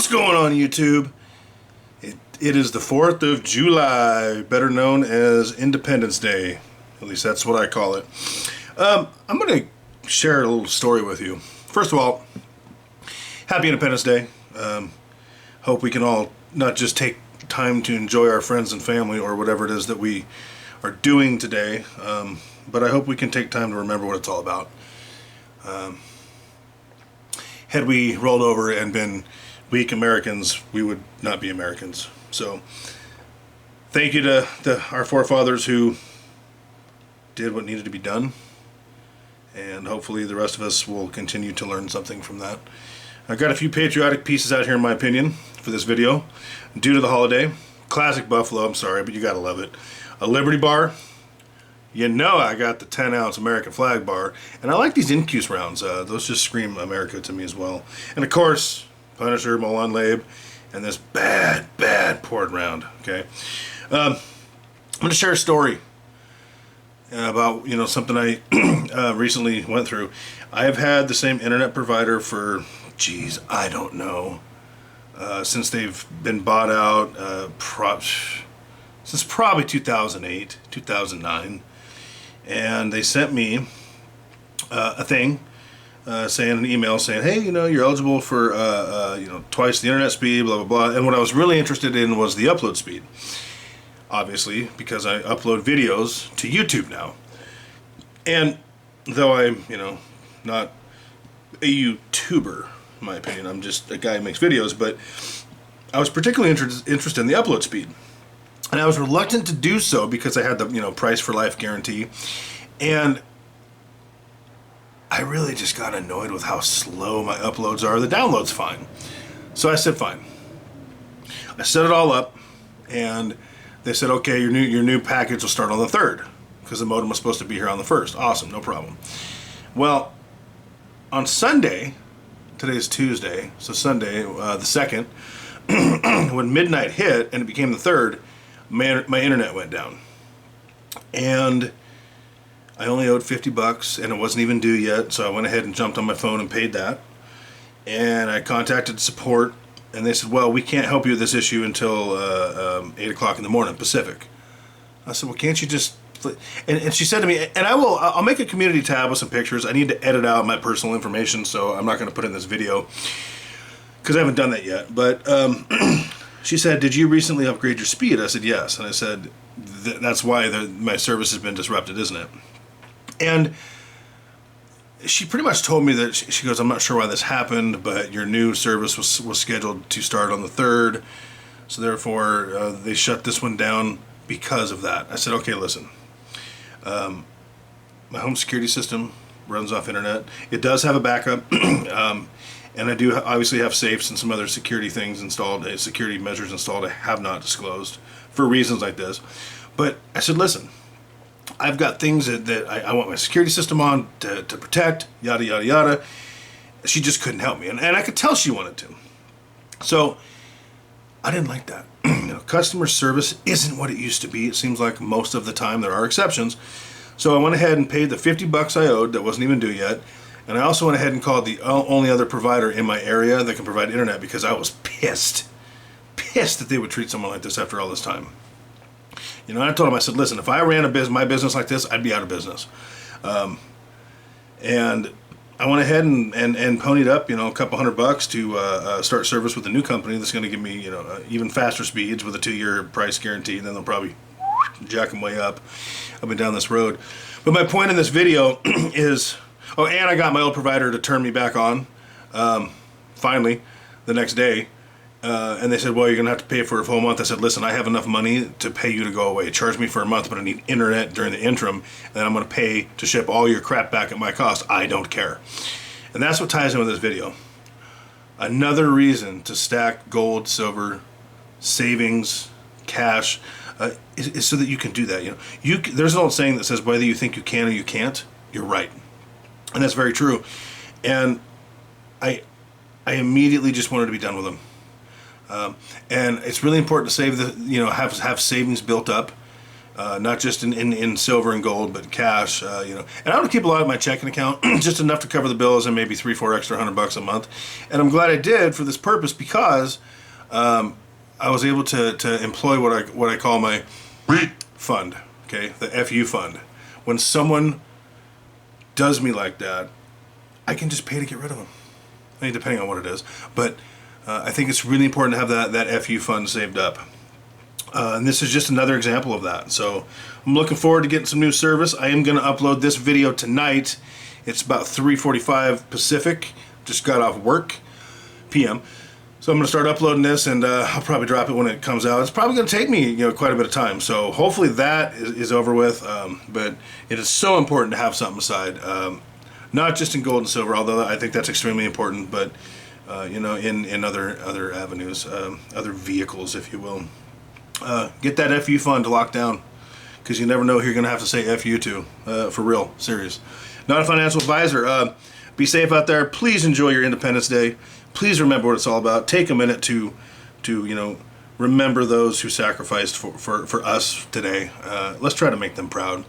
What's going on, YouTube? It is the 4th of July, better known as Independence Day. At least that's what I call it. I'm going to share a little story with you. First of all, happy Independence Day. Hope we can all not just take time to enjoy our friends and family or whatever it is that we are doing today, but I hope we can take time to remember what it's all about. Had we rolled over and been weak Americans, we would not be Americans. So thank you to our forefathers who did what needed to be done, and hopefully the rest of us will continue to learn something from that. I've got a few patriotic pieces out here, in my opinion, for this video due to the holiday. Classic Buffalo, I'm sorry, but you gotta love it. A Liberty bar. You know I got the 10-ounce American flag bar, and I like these Incuse rounds. Those just scream America to me as well. And of course, Punisher, Molon Labe, and this bad poured round. Okay, I'm going to share a story about something I recently went through. I have had the same internet provider for, geez, I don't know, since they've been bought out, since probably 2008, 2009. And they sent me a thing saying, an email saying, hey, you're eligible for twice the internet speed, blah blah blah. And what I was really interested in was the upload speed, obviously, because I upload videos to YouTube now. And though I'm not a YouTuber, in my opinion, I'm just a guy who makes videos, but I was particularly interested in the upload speed. And I was reluctant to do so because I had the price for life guarantee, and I really just got annoyed with how slow my uploads are. The download's fine, so I said fine. I set it all up, and they said, okay, your new package will start on the 3rd because the modem was supposed to be here on the 1st. Awesome, no problem. Well, on Sunday, today's Tuesday, so Sunday the 2nd, when midnight hit and it became the 3rd. My internet went down, and I only owed $50, and it wasn't even due yet, so I went ahead and jumped on my phone and paid that. And I contacted support, and they said, well, we can't help you with this issue until 8 o'clock in the morning Pacific. I said, well, can't you just... And she said to me, and I'll make a community tab with some pictures. I need to edit out my personal information, so I'm not going to put it in this video because I haven't done that yet, but she said, did you recently upgrade your speed? I said, yes. And I said, that's why my service has been disrupted, isn't it? And she pretty much told me that, she goes, I'm not sure why this happened, but your new service was scheduled to start on the 3rd. So therefore, they shut this one down because of that. I said, okay, listen. My home security system runs off internet. It does have a backup. And I do obviously have safes and some other security things installed, security measures installed I have not disclosed for reasons like this. But I said, listen, I've got things that I want my security system on to protect, yada, yada, yada. She just couldn't help me. And I could tell she wanted to. So I didn't like that. Customer service isn't what it used to be. It seems like most of the time there are exceptions. So I went ahead and paid the $50 I owed that wasn't even due yet. And I also went ahead and called the only other provider in my area that can provide internet because I was pissed that they would treat someone like this after all this time. I told them, I said, listen, if I ran my business like this, I'd be out of business. And I went ahead and ponied up, a couple $100 to start service with a new company that's going to give me, even faster speeds with a 2-year price guarantee. And then they'll probably jack them way up and down this road. But my point in this video is... Oh, and I got my old provider to turn me back on, finally, the next day. And they said, well, you're going to have to pay for a full month. I said, listen, I have enough money to pay you to go away. Charge me for a month, but I need internet during the interim, and then I'm going to pay to ship all your crap back at my cost. I don't care. And that's what ties in with this video. Another reason to stack gold, silver, savings, cash, is so that you can do that. There's an old saying that says, whether you think you can or you can't, you're right. And that's very true. And I immediately just wanted to be done with them. And it's really important to save have savings built up. not just in silver and gold, but cash. You know, and I would keep a lot of my checking account, just enough to cover the bills and maybe $3-4 extra $100 a month. And I'm glad I did for this purpose, because I was able to employ what I call my fund. Okay, the FU fund. When someone does me like that, I can just pay to get rid of them. I mean, depending on what it is, but I think it's really important to have that FU fund saved up. And this is just another example of that. So I'm looking forward to getting some new service. I am going to upload this video tonight. It's about 3:45 Pacific. Just got off work, PM. So I'm going to start uploading this, and I'll probably drop it when it comes out. It's probably going to take me, quite a bit of time. So hopefully that is over with. But it is so important to have something aside, not just in gold and silver, although I think that's extremely important, but in other avenues, other vehicles, if you will. Get that FU fund locked down, because you never know who you're going to have to say FU to, for real, serious. Not a financial advisor. Be safe out there. Please enjoy your Independence Day. Please remember what it's all about. Take a minute to remember those who sacrificed for us today. Let's try to make them proud.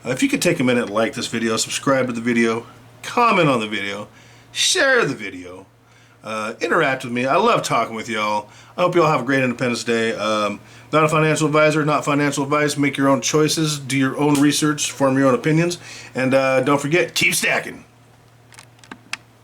If you could take a minute and like this video, subscribe to the video, comment on the video, share the video, interact with me. I love talking with y'all. I hope y'all have a great Independence Day. Not a financial advisor, not financial advice. Make your own choices, do your own research, form your own opinions, and don't forget, keep stacking.